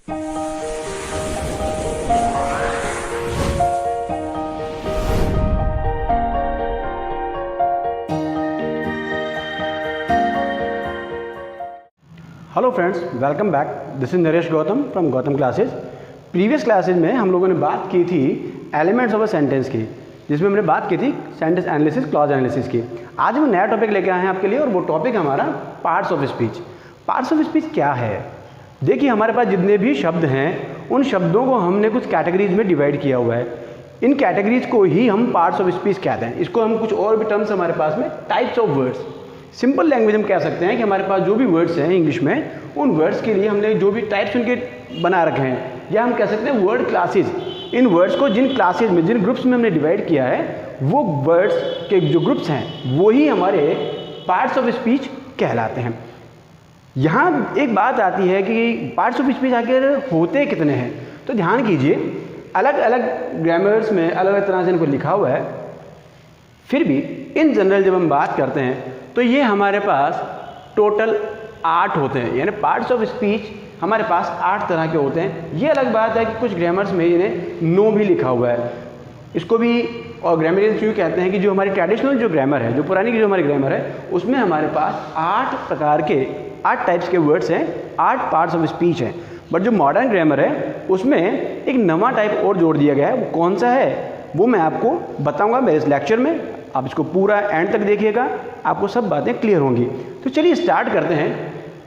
Hello friends, welcome back. This is Naresh Gautam from Gautam classes. Previous classes में हम लोगों ने बात की थी एलिमेंट्स ऑफ अ सेंटेंस की, जिसमें हमने बात की थी सेंटेंस एनालिसिस, क्लॉज एनालिसिस की। आज हम नया टॉपिक लेके आए हैं आपके लिए, और वो टॉपिक हमारा parts of speech. Parts of speech क्या है? देखिए, हमारे पास जितने भी शब्द हैं उन शब्दों को हमने कुछ कैटेगरीज में डिवाइड किया हुआ है। इन कैटेगरीज को ही हम पार्ट्स ऑफ स्पीच कहते हैं। इसको हम कुछ और भी टर्म्स हमारे पास में types of words, simple language हम कह सकते हैं कि हमारे पास जो भी वर्ड्स हैं इंग्लिश में, उन वर्ड्स के लिए हमने जो भी टाइप्स उनके बना रखे हैं, या हम कह सकते हैं वर्ड क्लासेस। इन वर्ड्स को जिन क्लासेस में, जिन ग्रुप्स में हमने डिवाइड किया है, वो वर्ड्स के जो ग्रुप्स हैं वो ही हमारे पार्ट्स ऑफ स्पीच कहलाते हैं। यहाँ एक बात आती है कि पार्ट्स ऑफ स्पीच आखिर होते कितने हैं, तो ध्यान कीजिए, अलग अलग ग्रामर्स में अलग अलग तरह से इनको लिखा हुआ है। फिर भी इन जनरल जब हम बात करते हैं तो ये हमारे पास टोटल 8 होते हैं, यानी पार्ट्स ऑफ स्पीच हमारे पास 8 तरह के होते हैं। ये अलग बात है कि कुछ ग्रामर्स में इन्हें नो भी लिखा हुआ है। इसको भी और ग्रामरियंस यूँ कहते हैं कि जो हमारी ट्रेडिशनल जो ग्रामर है, जो पुरानी की जो हमारी ग्रामर है, उसमें हमारे पास 8 प्रकार के 8 टाइप्स के वर्ड्स हैं, 8 पार्ट्स ऑफ स्पीच हैं। बट जो मॉडर्न ग्रामर है उसमें एक नवा टाइप और जोड़ दिया गया है। वो कौन सा है वो मैं आपको बताऊंगा मेरे इस लेक्चर में। आप इसको पूरा एंड तक देखिएगा, आपको सब बातें क्लियर होंगी। तो चलिए स्टार्ट करते हैं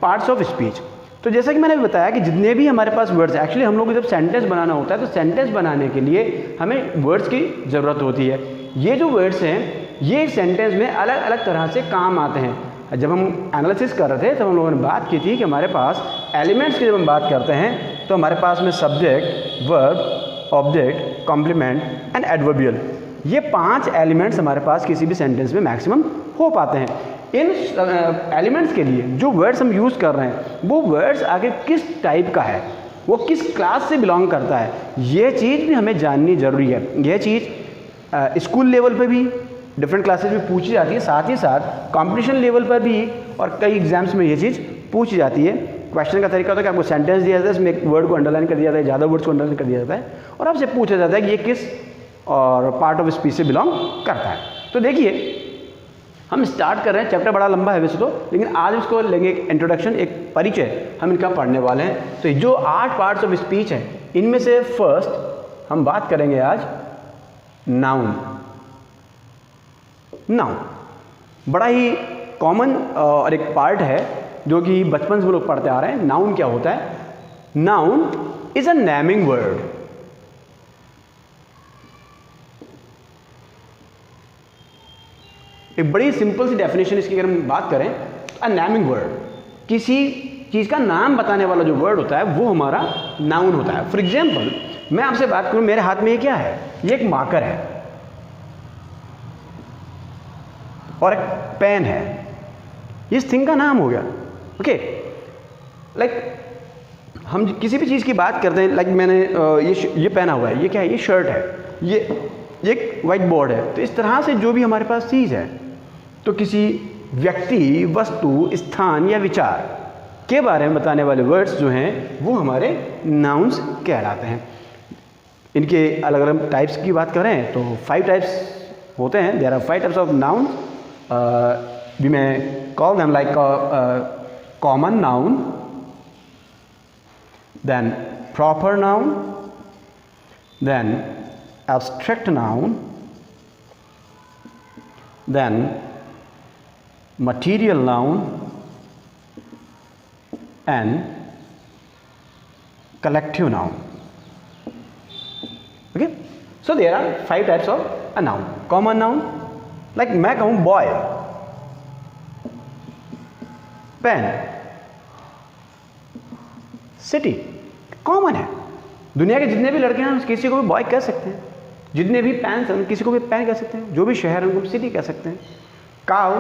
पार्ट्स ऑफ स्पीच। तो जैसा कि मैंने बताया कि जितने भी हमारे पास वर्ड्स, एक्चुअली हम लोग को जब सेंटेंस बनाना होता है तो सेंटेंस बनाने के लिए हमें वर्ड्स की ज़रूरत होती है। ये जो वर्ड्स हैं ये सेंटेंस में अलग अलग तरह से काम आते हैं। जब हम एनालिसिस कर रहे थे तब हम लोगों ने बात की थी कि हमारे पास एलिमेंट्स की जब हम बात करते हैं तो हमारे पास में subject, verb, object, complement and adverbial, ये 5 एलिमेंट्स हमारे पास किसी भी सेंटेंस में मैक्सिमम हो पाते हैं। इन एलिमेंट्स के लिए जो वर्ड्स हम यूज़ कर रहे हैं वो वर्ड्स आगे किस टाइप का है, वो किस क्लास से बिलोंग करता है, ये चीज़ भी हमें जाननी ज़रूरी है। यह चीज़ स्कूल लेवल पे भी डिफरेंट क्लासेस में पूछी जाती है, साथ ही साथ कॉम्पिटिशन लेवल पर भी और कई एग्जाम्स में ये चीज़ पूछी जाती है। क्वेश्चन का तरीका होता है कि आपको सेंटेंस दिया जाता है, इसमें एक वर्ड को अंडरलाइन कर दिया जाता है, ज़्यादा वर्ड्स को अंडरलाइन कर दिया जाता है, और आपसे पूछा जाता है कि ये किस और पार्ट ऑफ स्पीच से बिलोंग करता है। तो देखिए, हम स्टार्ट कर रहे हैं। चैप्टर बड़ा लंबा है वैसे तो, लेकिन आज इसको लेंगे एक इंट्रोडक्शन, एक परिचय हम इनका पढ़ने वाले हैं। तो जो 8 पार्ट्स ऑफ स्पीच हैं इनमें से फर्स्ट हम बात करेंगे आज नाउन। नाउन बड़ा ही कॉमन और एक पार्ट है जो कि बचपन से हम लोग पढ़ते आ रहे हैं। नाउन क्या होता है? Noun is a naming word. एक बड़ी सिंपल सी डेफिनेशन इसकी अगर हम बात करें, अ नेमिंग वर्ड, किसी चीज़ का नाम बताने वाला जो वर्ड होता है वो हमारा नाउन होता है। फॉर एग्जाम्पल, मैं आपसे बात करूं, मेरे हाथ में ये क्या है? ये एक मार्कर है और एक पेन है। इस थिंग का नाम हो गया। ओके, लाइक हम किसी भी चीज़ की बात करते हैं, लाइक मैंने ये पहना हुआ है, ये क्या है? ये शर्ट है, ये एक वाइट बोर्ड है। तो इस तरह से जो भी हमारे पास चीज़ है, तो किसी व्यक्ति, वस्तु, स्थान या विचार के बारे में बताने वाले वर्ड्स जो हैं वो हमारे नाउन्स कहलाते हैं। इनके अलग अलग टाइप्स की बात करें तो 5 टाइप्स होते हैं। There are 5 types of noun. We may call them like common noun, then proper noun, then abstract noun, then material noun and collective noun. Okay, so there are 5 types of a noun. Common noun, like मैं कहूँ boy, pen, city, common है। दुनिया के जितने भी लड़के हैं किसी को भी बॉय कह सकते हैं, जितने भी पैन हैं किसी को भी पैन कह सकते हैं, जो भी शहर है उनको सिटी कह सकते हैं। काउ,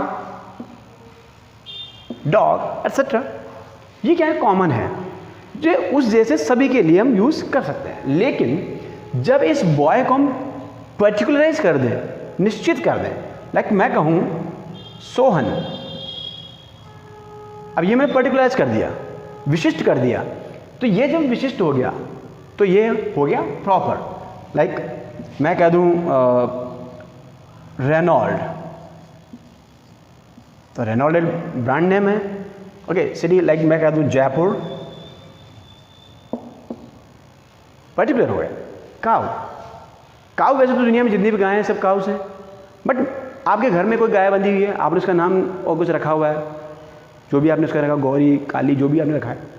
डॉग एटसेट्रा, ये क्या है? कॉमन है, जो उस जैसे सभी के लिए हम यूज़ कर सकते हैं। लेकिन जब इस बॉय को हम पर्टिकुलराइज कर दें, निश्चित कर दें, लाइक मैं कहूँ सोहन, अब ये मैंने पर्टिकुलराइज कर दिया, विशिष्ट कर दिया। तो ये जब विशिष्ट हो गया तो ये हो गया प्रॉपर। लाइक मैं कह दूं रेनॉल्ड, तो रेनॉल्ड एक ब्रांड नेम है। ओके, सिटी लाइक मैं कह दूं जयपुर, पर्टिकुलर हो गया। काऊ, काऊ वैसे तो दुनिया में जितनी भी गायें हैं सब काउस हैं, बट आपके घर में कोई गाय बंधी हुई है, आपने उसका नाम और कुछ रखा हुआ है, जो भी आपने उसका रखा, गौरी, काली, जो भी आपने रखा है,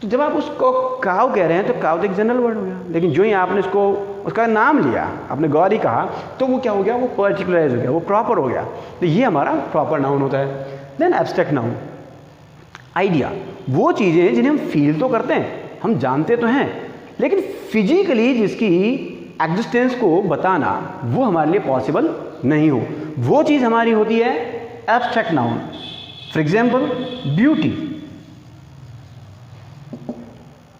तो जब आप उसको काव कह रहे हैं तो काव तो एक जनरल वर्ड हो गया, लेकिन जो ही आपने उसको उसका नाम लिया, आपने गौरी कहा, तो वो क्या हो गया, वो पर्टिकुलराइज हो गया, वो प्रॉपर हो गया। तो ये हमारा प्रॉपर नाउन होता है। देन एब्स्ट्रैक्ट नाउन, आइडिया, वो चीज़ें जिन्हें हम फील तो करते हैं, हम जानते तो हैं, लेकिन फिजिकली जिसकी एग्जिस्टेंस को बताना वो हमारे लिए पॉसिबल नहीं हो, वो चीज़ हमारी होती है abstract noun. For example beauty,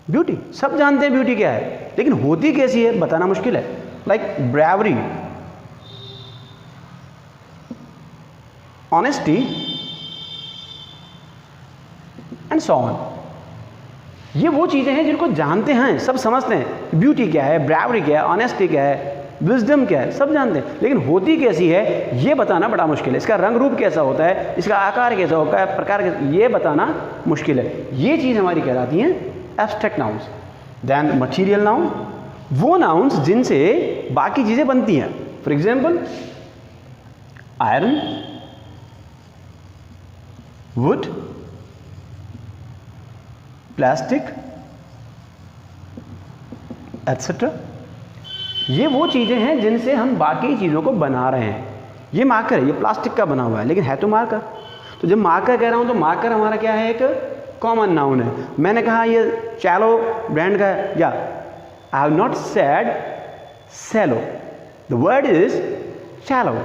beauty सब जानते हैं ब्यूटी क्या है, लेकिन होती कैसी है बताना मुश्किल है। Like bravery, honesty and so on. ये वो चीज़ें हैं जिनको जानते हैं, सब समझते हैं, ब्यूटी क्या है, ब्रेवरी क्या है, ऑनेस्टी क्या है, विजडम क्या है, सब जानते हैं, लेकिन होती कैसी है ये बताना बड़ा मुश्किल है। इसका रंग रूप कैसा होता है, इसका आकार कैसा होता है, प्रकार कैसा, ये बताना मुश्किल है। ये चीज़ हमारी कहलाती हैं abstract nouns. Then material noun, वो नाउन्स जिनसे बाकी चीज़ें बनती हैं। For example iron, wood, plastic etcetera. ये वो चीज़ें हैं जिनसे हम बाकी चीज़ों को बना रहे हैं। ये मार्कर है, ये प्लास्टिक का बना हुआ है, लेकिन है तो मार्कर। तो जब मार्कर कह रहा हूँ तो मार्कर हमारा क्या है, एक कॉमन नाउन है। मैंने कहा ये चैलो ब्रांड का है, या I have not said Cello, the word is chello,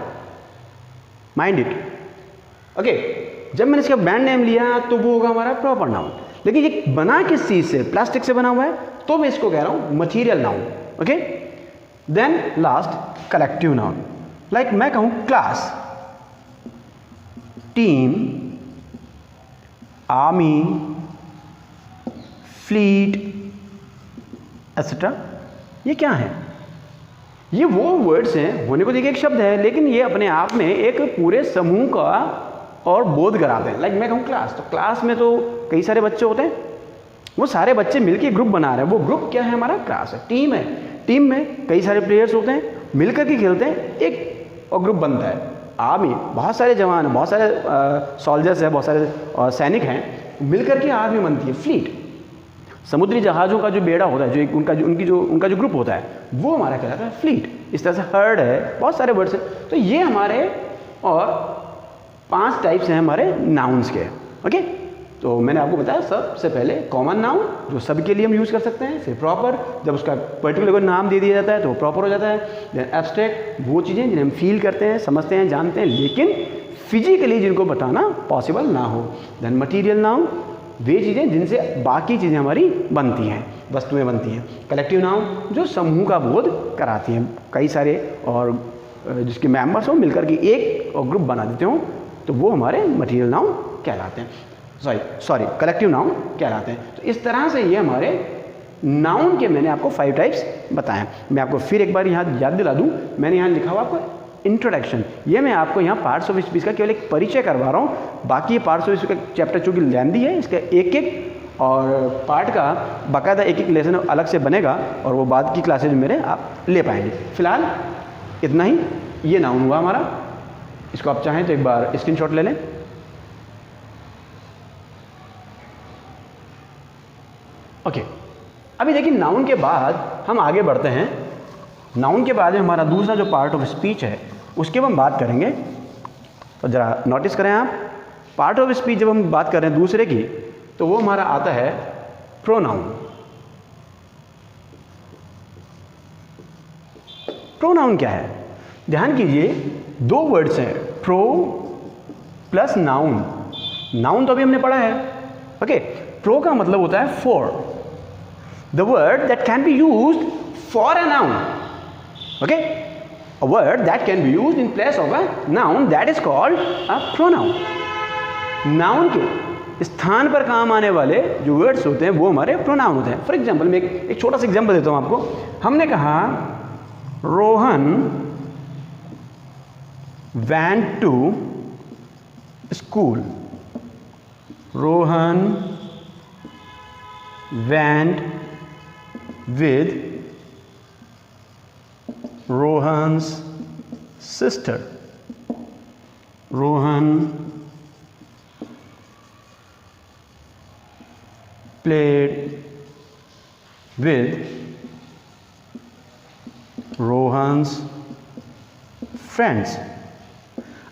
mind it. Okay, जब मैंने इसका ब्रांड नेम लिया तो वो होगा हमारा प्रॉपर नाउन, लेकिन ये बना किस चीज़ से, प्लास्टिक से बना हुआ है, तो मैं इसको कह रहा हूँ material noun. Okay, then last collective noun. Like मैं कहूँ class, team, army, fleet etcetera. ये क्या है, ये वो वर्ड्स हैं, होने को देखिए एक शब्द है, लेकिन ये अपने आप में एक पूरे समूह का और बोध कराते हैं। लाइक मैं कहूँ क्लास, तो क्लास में तो कई सारे बच्चे होते हैं, वो सारे बच्चे मिलकर ग्रुप बना रहे हैं, वो ग्रुप क्या है, हमारा क्लास है। टीम है, टीम में कई सारे प्लेयर्स होते हैं, मिलकर के खेलते हैं, एक और ग्रुप बनता है। आर्मी, बहुत सारे जवान हैं, बहुत सारे सोल्जर्स हैं, बहुत सारे सैनिक हैं, मिलकर के आर्मी बनती है। फ्लीट, समुद्री जहाज़ों का जो बेड़ा होता है, जो उनका जो ग्रुप होता है, वो हमारा कहलाता है फ्लीट। इस तरह से हर्ड है, बहुत सारे वर्ड्स हैं। तो ये हमारे और 5 टाइप्स हैं हमारे नाउन्स के। ओके, तो मैंने आपको बताया सबसे पहले कॉमन नाउन जो सबके लिए हम यूज़ कर सकते हैं, फिर प्रॉपर, जब उसका पर्टिकुलर नाम दे दिया जाता है तो वो प्रॉपर हो जाता है। देन एब्स्ट्रैक्ट, वो चीज़ें जिन्हें हम फील करते हैं, समझते हैं, जानते हैं, लेकिन फिजिकली जिनको बताना पॉसिबल ना हो। देन मटीरियल नाउन, वे चीज़ें जिनसे बाकी चीज़ें हमारी बनती हैं, वस्तुएं बनती हैं। कलेक्टिव नाउन, जो समूह का बोध कराती हैं, कई सारे और जिसके मेंबर्स हो मिलकर के एक और ग्रुप बना देते हो, तो वो हमारे मटीरियल नाउन कहलाते हैं, सॉरी कलेक्टिव नाउन कहलाते हैं। तो इस तरह से ये हमारे नाउन के मैंने आपको 5 टाइप्स बताएं। मैं आपको फिर एक बार यहाँ याद दिला दूँ, मैंने यहाँ लिखा हुआ आपको इंट्रोडक्शन, ये मैं आपको यहाँ पार्ट्स ऑफ स्पीच का केवल एक परिचय करवा रहा हूँ। बाकी ये पार्ट्स ऑफ स्पीच का चैप्टर चूँकि लेंदी है, इसका एक और पार्ट का बाकायदा एक लेसन अलग से बनेगा, और वो बाद की क्लासेज में मेरे आप ले पाएंगे। फिलहाल इतना ही, ये नाउन हुआ हमारा। इसको आप चाहें तो एक बार स्क्रीनशॉट ले लें। ओके, अभी देखिए नाउन के बाद हम आगे बढ़ते हैं। नाउन के बाद में हमारा दूसरा जो पार्ट ऑफ स्पीच है उसके हम बात करेंगे। तो ज़रा नोटिस करें आप, पार्ट ऑफ स्पीच जब हम बात कर रहे हैं दूसरे की, तो वो हमारा आता है प्रोनाउन। प्रोनाउन क्या है, ध्यान कीजिए, 2 वर्ड्स हैं, प्रो प्लस नाउन। नाउन तो अभी हमने पढ़ा है। ओके, प्रो का मतलब होता है for, the word that can be used for a noun. Okay, a word that can be used in place of a noun, that is called a pronoun. Noun के स्थान पर काम आने वाले जो वर्ड्स होते हैं वो हमारे प्रोनाउन होते हैं। फॉर एग्जाम्पल मैं एक छोटा सा एग्जाम्पल देता हूँ आपको। हमने कहा Rohan went to school। Rohan went with Rohan's sister। Rohan played with Rohan's friends।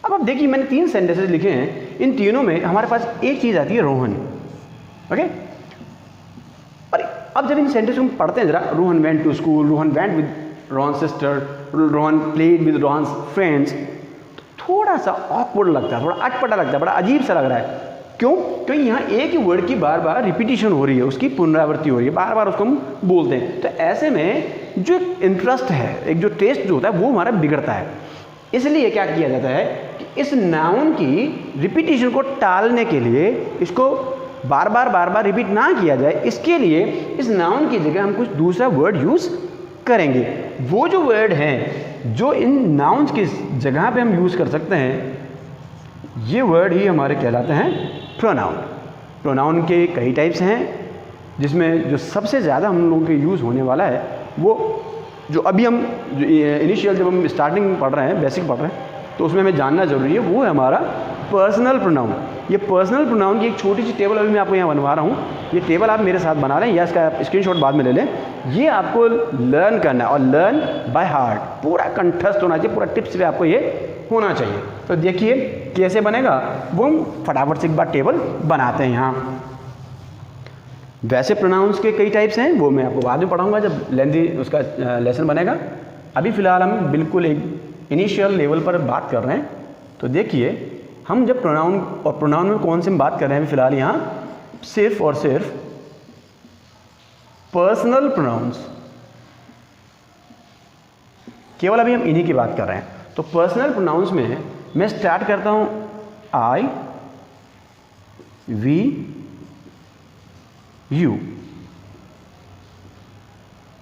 अब आप देखिए मैंने 3 सेंटेंसेस लिखे हैं, इन तीनों में हमारे पास एक चीज़ आती है रोहन। ओके, और अब जब इन सेंटेंस को हम पढ़ते हैं जरा, Rohan went to school, Rohan went with Rohan sister, Rohan played with Rohan friends, तो थोड़ा सा ऑकवर्ड लगता है, थोड़ा अटपटा लगता है, बड़ा अजीब सा लग रहा है। क्यों? क्योंकि यहाँ एक ही वर्ड की बार बार रिपीटिशन हो रही है, उसकी पुनरावृत्ति हो रही है, बार बार उसको हम बोलते हैं। तो ऐसे में जो एक इंटरेस्ट है, एक जो टेस्ट जो होता है वो हमारा बिगड़ता है। इसलिए क्या किया जाता है कि इस नाउन की रिपीटिशन को टालने के लिए, इसको बार बार रिपीट ना किया जाए, इसके लिए इस नाउन की जगह हम कुछ दूसरा वर्ड यूज़ करेंगे। वो जो वर्ड हैं जो इन नाउन्स की जगह पे हम यूज़ कर सकते हैं, ये वर्ड ही हमारे कहलाते हैं प्रोनाउन। प्रोनाउन के कई टाइप्स हैं, जिसमें जो सबसे ज़्यादा हम लोगों के यूज़ होने वाला है वो जो अभी हम इनिशियल जब हम स्टार्टिंग पढ़ रहे हैं, बेसिक पढ़ रहे हैं, तो उसमें हमें जानना ज़रूरी है, वो है हमारा पर्सनल प्रोनाउन। ये पर्सनल प्रोनाउन की एक छोटी सी टेबल अभी मैं आपको यहाँ बनवा रहा हूँ। ये टेबल आप मेरे साथ बना लें या इसका स्क्रीनशॉट बाद में ले लें। ये आपको लर्न करना है और लर्न बाय हार्ट, पूरा कंठस्थ होना चाहिए, पूरा टिप्स पे आपको ये होना चाहिए। तो देखिए कैसे बनेगा, वो हम फटाफट से एक बार टेबल बनाते हैं। यहाँ वैसे प्रोनाउंस के कई टाइप्स हैं, वो मैं आपको बाद में पढ़ाऊँगा जब लेंथी उसका लेसन बनेगा। अभी फ़िलहाल हम बिल्कुल एक इनिशियल लेवल पर बात कर रहे हैं। तो देखिए हम जब प्रोनाउन, और प्रोनाउन में कौन से हम बात कर रहे हैं फ़िलहाल यहाँ, सिर्फ और सिर्फ पर्सनल प्रोनाउंस, केवल अभी हम इन्हीं की बात कर रहे हैं। तो पर्सनल प्रोनाउंस में मैं स्टार्ट करता हूँ I, we, you,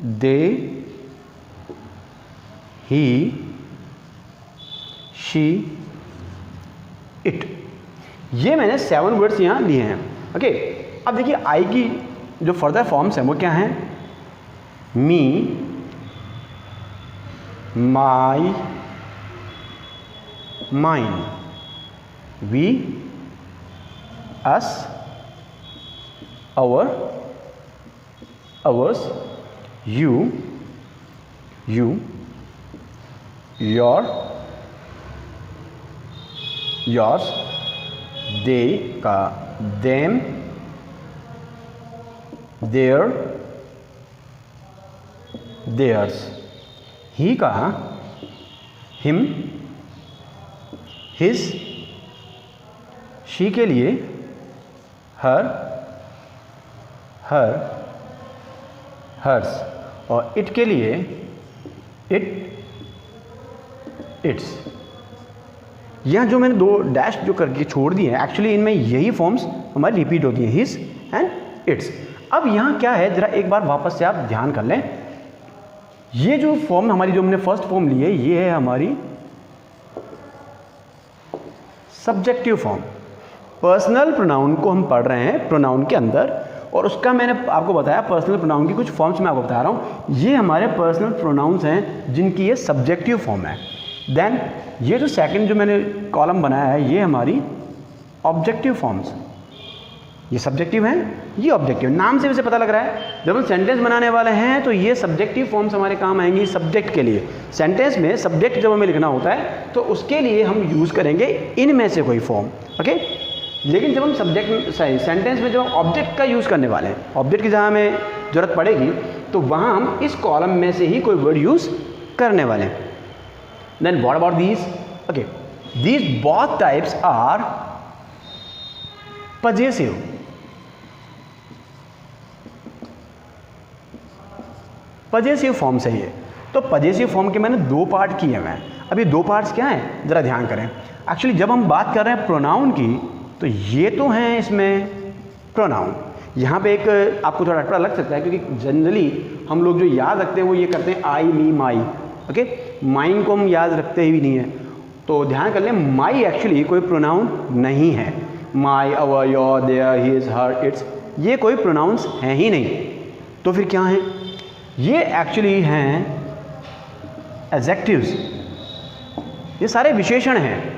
they, he, she, it. ये मैंने 7 वर्ड्स यहाँ लिए हैं। ओके, अब देखिए आई की जो फर्दर फॉर्म्स हैं वो क्या हैं? Me, my, mine, we, us, our, ours, you, your, yours, they का them, their, theirs, he का him, his, she के लिए her, हर, हर्स, और इट के लिए इट, इट्स। यहाँ जो मैंने 2 डैश जो करके छोड़ दिए हैं, एक्चुअली इनमें यही फॉर्म्स हमारी रिपीट होती हैं, हिज एंड इट्स। अब यहाँ क्या है, ज़रा एक बार वापस से आप ध्यान कर लें। ये जो फॉर्म हमारी, जो हमने फर्स्ट फॉर्म ली है, ये है हमारी सब्जेक्टिव फॉर्म। पर्सनल प्रोनाउन को हम पढ़ रहे हैं प्रोनाउन के अंदर, और उसका मैंने आपको बताया पर्सनल प्रोनाउन की कुछ फॉर्म्स मैं आपको बता रहा हूँ। ये हमारे पर्सनल प्रोनाउंस हैं जिनकी ये सब्जेक्टिव फॉर्म है। देन ये जो सेकंड जो मैंने कॉलम बनाया है, ये हमारी ऑब्जेक्टिव फॉर्म्स। ये सब्जेक्टिव हैं, ये ऑब्जेक्टिव। नाम से वैसे पता लग रहा है, जब हम सेंटेंस बनाने वाले हैं तो ये सब्जेक्टिव फॉर्म्स हमारे काम आएंगी सब्जेक्ट के लिए। सेंटेंस में सब्जेक्ट जब हमें लिखना होता है तो उसके लिए हम यूज़ करेंगे इनमें से कोई फॉर्म। ओके, लेकिन जब हम सब्जेक्ट सेंटेंस में जब हम ऑब्जेक्ट का यूज़ करने वाले हैं, ऑब्जेक्ट की जहाँ हमें ज़रूरत पड़ेगी, तो वहाँ हम इस कॉलम में से ही कोई वर्ड यूज़ करने वाले हैं। Then what about these? Okay, these both types are possessive. Possessive forms है ये। तो पजेसिव फॉर्म के मैंने 2 पार्ट किए हुए हैं। अभी 2 पार्ट्स क्या हैं, ज़रा ध्यान करें। एक्चुअली जब हम बात कर रहे हैं प्रोनाउन की, तो ये तो हैं इसमें प्रोनाउन। यहाँ पे एक आपको थोड़ा अटपटा लग सकता है क्योंकि जनरली हम लोग जो याद रखते हैं वो ये करते हैं आई, मी, माई। ओके, माइन को हम याद रखते ही नहीं है, तो ध्यान कर लें माई एक्चुअली कोई प्रोनाउन नहीं है। My, our, your, their, his, her, its, ये कोई प्रोनाउंस हैं ही नहीं। तो फिर क्या हैं? ये एक्चुअली हैं एडजेक्टिव्स, ये सारे विशेषण हैं।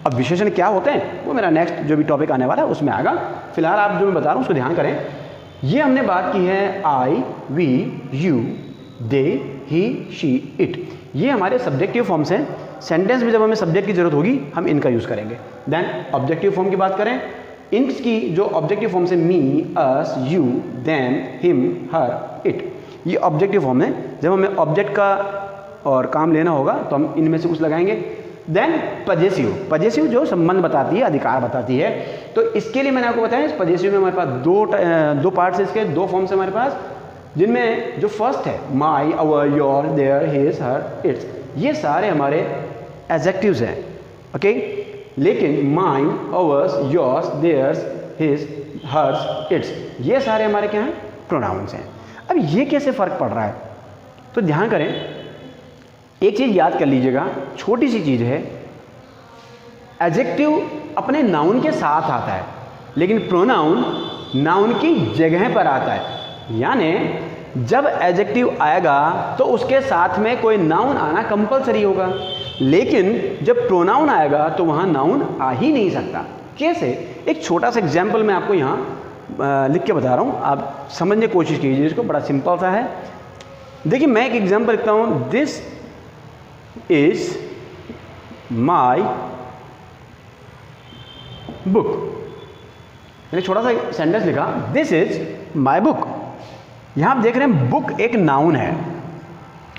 अब विशेषण क्या होते हैं वो मेरा नेक्स्ट जो भी टॉपिक आने वाला है उसमें आएगा। फिलहाल आप जो मैं बता रहा हूँ उसको ध्यान करें। ये हमने बात की है I, we, you, they, he, she, it, ये हमारे सब्जेक्टिव फॉर्म्स हैं। सेंटेंस में जब हमें सब्जेक्ट की जरूरत होगी हम इनका यूज़ करेंगे। देन ऑब्जेक्टिव फॉर्म की बात करें, इनकी जो ऑब्जेक्टिव फॉर्म है me, us, you, them, him, her, it, ये ऑब्जेक्टिव फॉर्म है। जब हमें ऑब्जेक्ट का और काम लेना होगा तो हम इनमें से कुछ लगाएंगे। देन पजेसिव, पजेसिव जो संबंध बताती है, अधिकार बताती है। तो इसके लिए मैंने आपको बताया इस पजेसिव में हमारे पास दो पार्ट्स है, इसके दो फॉर्म्स है हमारे पास, जिनमें जो फर्स्ट है my, our, your, their, his, her, its, ये सारे हमारे एडजेक्टिव्स हैं। ओके, लेकिन mine, ours, yours, theirs, his, hers, its, ये सारे हमारे क्या हैं? प्रोनाउंस हैं। अब ये कैसे फ़र्क पड़ रहा है तो ध्यान करें, एक चीज़ याद कर लीजिएगा, छोटी सी चीज़ है, एडजेक्टिव अपने नाउन के साथ आता है लेकिन प्रोनाउन नाउन की जगह पर आता है। यानी जब एडजेक्टिव आएगा तो उसके साथ में कोई नाउन आना कंपलसरी होगा, लेकिन जब प्रोनाउन आएगा तो वहाँ नाउन आ ही नहीं सकता। कैसे? एक छोटा सा एग्जाम्पल मैं आपको यहाँ लिख के बता रहा हूँ, आप समझने की कोशिश कीजिए इसको, बड़ा सिंपल सा है। देखिए मैं एक एग्जाम्पल लिखता हूँ, दिस इज माई बुक। मैंने छोटा सा सेंटेंस लिखा, दिस इज माई बुक। यहां आप देख रहे हैं बुक एक नाउन है,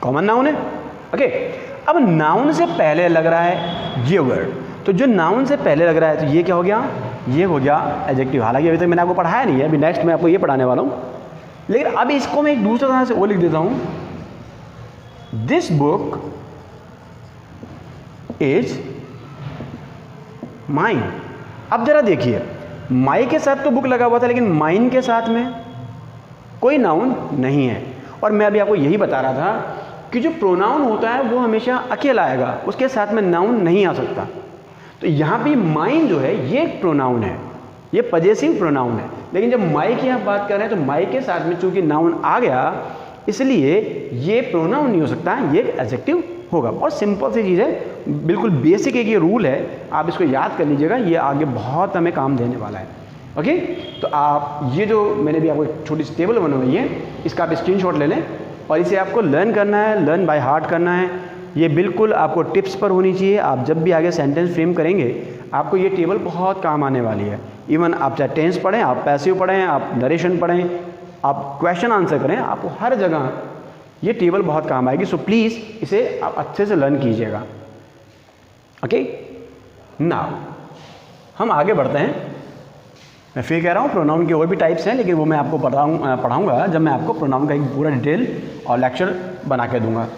कॉमन नाउन है। ओके, अब नाउन से पहले लग रहा है ये वर्ड, तो जो नाउन से पहले लग रहा है तो ये क्या हो गया? ये हो गया एडजेक्टिव। हालांकि अभी तक मैंने आपको पढ़ाया नहीं है, अभी नेक्स्ट मैं आपको ये पढ़ाने वाला हूं, लेकिन अभी इसको मैं एक दूसरे तरह से वो लिख देता हूं, दिस बुक इज माइन। अब जरा देखिए, माई के साथ तो बुक लगा हुआ था लेकिन माइन के साथ में कोई नाउन नहीं है। और मैं अभी आपको यही बता रहा था कि जो प्रोनाउन होता है वो हमेशा अकेला आएगा, उसके साथ में नाउन नहीं आ सकता। तो यहाँ पे माइन जो है ये एक प्रोनाउन है, ये पजेसिव प्रोनाउन है, लेकिन जब माई की आप बात कर रहे हैं तो माई के साथ में चूंकि नाउन आ गया इसलिए ये प्रोनाउन नहीं हो सकता, ये एडजेक्टिव होगा। और सिंपल सी चीज़ है, बिल्कुल बेसिक एक ये रूल है, आप इसको याद कर लीजिएगा, ये आगे बहुत हमें काम देने वाला है। ओके, तो आप ये जो मैंने भी आपको एक छोटी सी टेबल बनाई हुई है, इसका आप स्क्रीनशॉट ले लें और इसे आपको लर्न करना है, लर्न बाय हार्ट करना है। ये बिल्कुल आपको टिप्स पर होनी चाहिए। आप जब भी आगे सेंटेंस फ्रेम करेंगे आपको ये टेबल बहुत काम आने वाली है। इवन आप चाहे टेंस पढ़ें, आप पैसिव पढ़ें, आप नरेशन पढ़ें, आप क्वेश्चन आंसर करें, आपको हर जगह ये टेबल बहुत काम आएगी। सो प्लीज़ इसे आप अच्छे से लर्न कीजिएगा। ओके, नाउ हम आगे बढ़ते हैं। मैं फिर कह रहा हूँ प्रोनाउन के और भी टाइप्स हैं, लेकिन वो मैं आपको पढ़ाऊँगा जब मैं आपको प्रोनाउन का एक पूरा डिटेल और लेक्चर बना के दूंगा।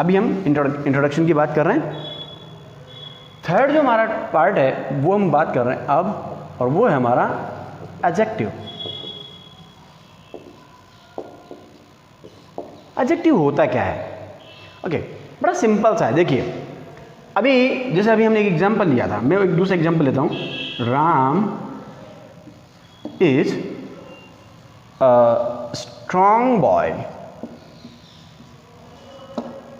अभी हम इंट्रोडक्शन की बात कर रहे हैं। थर्ड जो हमारा पार्ट है वो हम बात कर रहे हैं अब, और वो है हमारा एडजेक्टिव। एडजेक्टिव होता क्या है? ओके, बड़ा सिंपल सा है। देखिए अभी जैसे अभी हमने एक एग्जांपल लिया था, मैं एक दूसरा एग्जांपल लेता हूँ, Ram is a strong boy.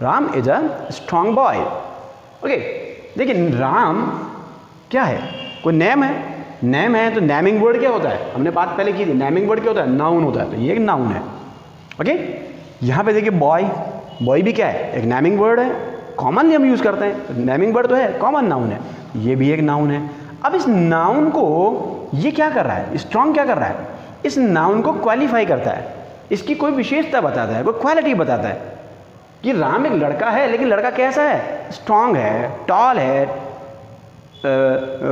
Ram is a strong boy. Okay, देखिए राम क्या है? कोई नेम है? नेम है तो नेमिंग वर्ड क्या होता है? हमने बात पहले की थी, नेमिंग वर्ड क्या होता है? नाउन होता है, तो ये एक नाउन है। ओके, यहाँ पे देखिए बॉय, बॉय भी क्या है? एक नेमिंग वर्ड है, कॉमनली हम यूज़ करते हैं। नेमिंग वर्ड तो है, कॉमन नाउन है, ये भी एक नाउन है। अब इस नाउन को ये क्या कर रहा है? स्ट्रॉन्ग क्या कर रहा है? इस नाउन को क्वालिफाई करता है, इसकी कोई विशेषता बताता है, कोई क्वालिटी बताता है कि राम एक लड़का है, लेकिन लड़का कैसा है? स्ट्रॉन्ग है, टॉल है,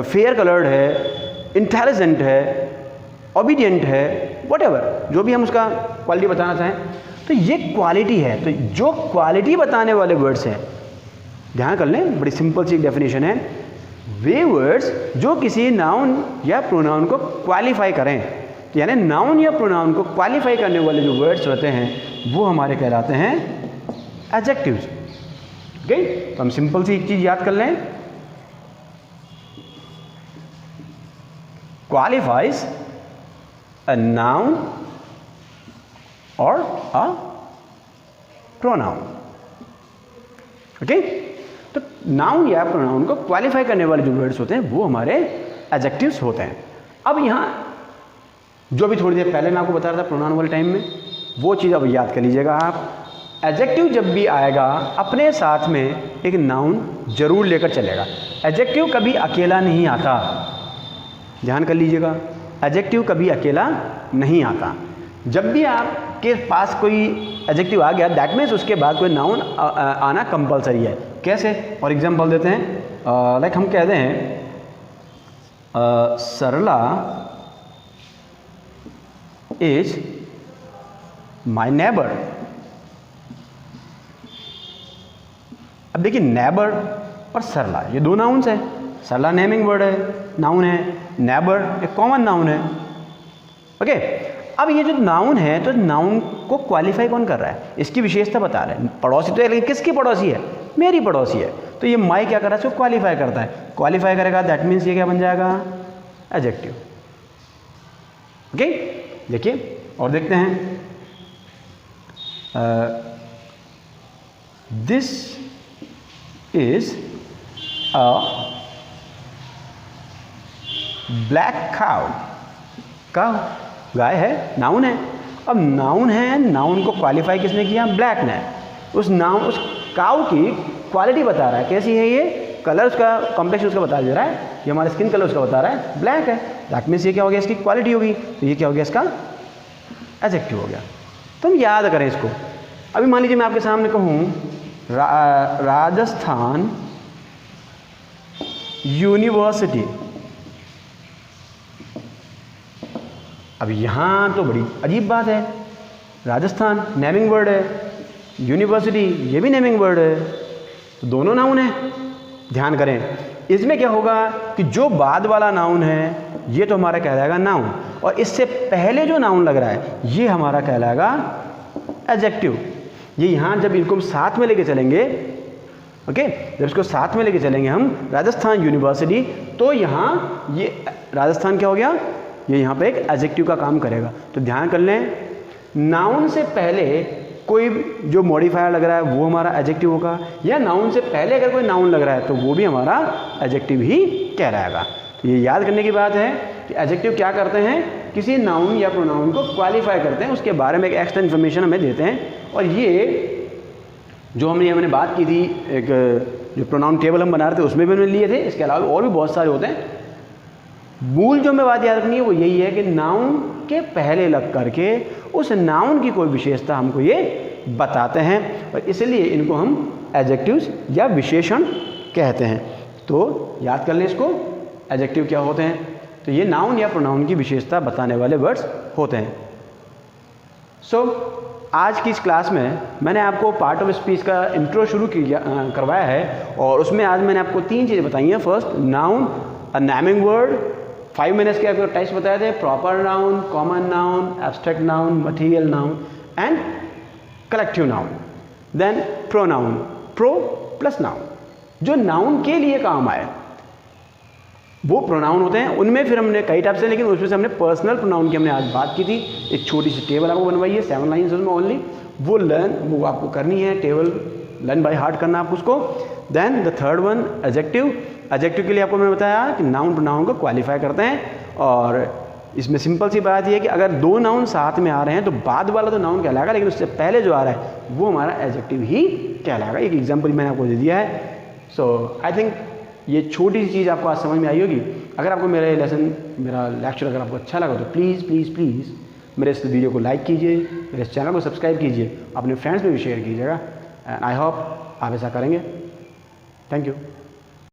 फेयर कलर्ड है, इंटेलिजेंट है, ओबीडियंट है, व्हाटएवर जो भी हम उसका क्वालिटी बताना चाहें, तो ये क्वालिटी है। तो जो क्वालिटी बताने वाले वर्ड्स हैं, ध्यान कर लें, बड़ी सिंपल सी डेफिनेशन है, वे वर्ड्स जो किसी नाउन या प्रोनाउन को क्वालिफाई करें, तो यानी नाउन या प्रोनाउन को क्वालिफाई करने वाले जो वर्ड्स होते हैं वो हमारे कहलाते हैं एडजेक्टिव्स। ओके, तो हम सिंपल सी एक चीज याद कर लें, क्वालिफाइज अ नाउन और अ प्रोनाउन। ओके, तो नाउन या प्रोनाउन को क्वालिफाई करने वाले जो वर्ड्स होते हैं वो हमारे एडजेक्टिव्स होते हैं। अब यहाँ जो भी थोड़ी देर पहले मैं आपको बता रहा था प्रोनाउन वाले टाइम में, वो चीज़ अब याद कर लीजिएगा आप। एडजेक्टिव जब भी आएगा अपने साथ में एक नाउन जरूर लेकर चलेगा। एडजेक्टिव कभी अकेला नहीं आता, ध्यान कर लीजिएगा, एडजेक्टिव कभी अकेला नहीं आता। जब भी आपके पास कोई एडजेक्टिव आ गया दैट मीन्स उसके बाद कोई नाउन आना कंपलसरी है। कैसे? और एग्जांपल देते हैं, लाइक हम कहते हैं सरला इज माई नेबर। अब देखिए नेबर और सरला ये दो नाउन्स है। सरला नेमिंग वर्ड है, नाउन है, नेबर एक कॉमन नाउन है। ओके, अब ये जो नाउन है तो नाउन को क्वालिफाई कौन कर रहा है, इसकी विशेषता बता रहे हैं। पड़ोसी तो है लेकिन किसकी पड़ोसी है, मेरी पड़ोसी है। तो ये माई क्या कर रहा है, इसको क्वालिफाई करता है। क्वालिफाई करेगा दैट मीन्स ये क्या बन जाएगा, एडजेक्टिव। ओके, देखिए और देखते हैं, this is a black cow. Cow गाय है, नाउन है। अब नाउन है, नाउन को क्वालिफाई किसने किया, ब्लैक ने। उस नाउन उस काउ की क्वालिटी बता रहा है, कैसी है ये, कलर उसका कॉम्प्लेक्स उसका बता दे रहा है, ये हमारा स्किन कलर उसका बता रहा है ब्लैक है। दैट मीन्स ये क्या हो गया, इसकी क्वालिटी होगी, तो ये क्या हो गया, इसका एडजेक्टिव हो गया। तो हम याद करें इसको। अभी मान लीजिए मैं आपके सामने कहूँ राजस्थान यूनिवर्सिटी। अब यहाँ तो बड़ी अजीब बात है, राजस्थान नेमिंग वर्ड है, यूनिवर्सिटी ये भी नेमिंग वर्ड है, तो दोनों नाउन है। ध्यान करें, इसमें क्या होगा कि जो बाद वाला नाउन है ये तो हमारा कहलाएगा नाउन, और इससे पहले जो नाउन लग रहा है ये हमारा कहलाएगा एडजेक्टिव। ये यहाँ जब इनको हम साथ में लेके चलेंगे, ओके, जब इसको साथ में लेके चलेंगे हम राजस्थान यूनिवर्सिटी, तो यहाँ ये राजस्थान क्या हो गया, ये यहाँ पे एक एडजेक्टिव का काम करेगा। तो ध्यान कर लें, नाउन से पहले कोई जो मॉडिफायर लग रहा है वो हमारा एडजेक्टिव होगा, या नाउन से पहले अगर कोई नाउन लग रहा है तो वो भी हमारा एडजेक्टिव ही कहलाएगा। तो ये याद करने की बात है कि एडजेक्टिव क्या करते हैं, किसी नाउन या प्रोनाउन को क्वालिफाई करते हैं, उसके बारे में एक एक्स्ट्रा इन्फॉर्मेशन हमें देते हैं। और ये जो हमने बात की थी, एक जो प्रोनाउन टेबल हम बना रहे थे उसमें भी हमने लिए थे, इसके अलावा और भी बहुत सारे होते हैं। मूल जो हमें बात याद रखनी है वो यही है कि नाउन के पहले लग करके उस नाउन की कोई विशेषता हमको ये बताते हैं, और इसलिए इनको हम एडजेक्टिव्स या विशेषण कहते हैं। तो याद कर लें इसको, एडजेक्टिव क्या होते हैं, तो ये नाउन या प्रोनाउन की विशेषता बताने वाले वर्ड्स होते हैं। आज की इस क्लास में मैंने आपको पार्ट ऑफ स्पीच का इंट्रो शुरू करवाया है, और उसमें आज मैंने आपको 3 चीज़ें बताई हैं। First, noun a naming word, 5 मैंने इसके आपको टाइप्स बताए थे, proper noun, common noun, abstract noun, material noun and collective noun. Then pronoun, pro plus noun, जो नाउन के लिए काम आए वो प्रोनाउन होते हैं। उनमें फिर हमने कई टाइप्स हैं, लेकिन उसमें से हमने पर्सनल प्रोनाउन की हमने आज बात की थी। एक छोटी सी टेबल आपको बनवाई है, 7 लाइन्स उसमें ओनली, वो आपको करनी है, टेबल लर्न बाय हार्ट करना आपको उसको। Then the third one, adjective. Adjective के लिए आपको मैंने बताया कि नाउन प्रोनाउन को क्वालिफाई करते हैं, और इसमें सिंपल सी बात यह है कि अगर 2 नाउन साथ में आ रहे हैं तो बाद वाला तो नाउन कहलाएगा, लेकिन उससे पहले जो आ रहा है वो हमारा एडजेक्टिव ही कहलाएगा। एक एग्जाम्पल मैंने आपको दे दिया है। सो आई थिंक ये छोटी सी चीज़ आपको आज समझ में आई होगी। अगर आपको मेरा लेसन, मेरा लेक्चर अगर आपको अच्छा लगा तो प्लीज़ प्लीज़ प्लीज़ मेरे इस वीडियो को लाइक कीजिए, मेरे इस चैनल को सब्सक्राइब कीजिए, अपने फ्रेंड्स में भी शेयर कीजिएगा, एंड आई होप आप ऐसा करेंगे। Thank you.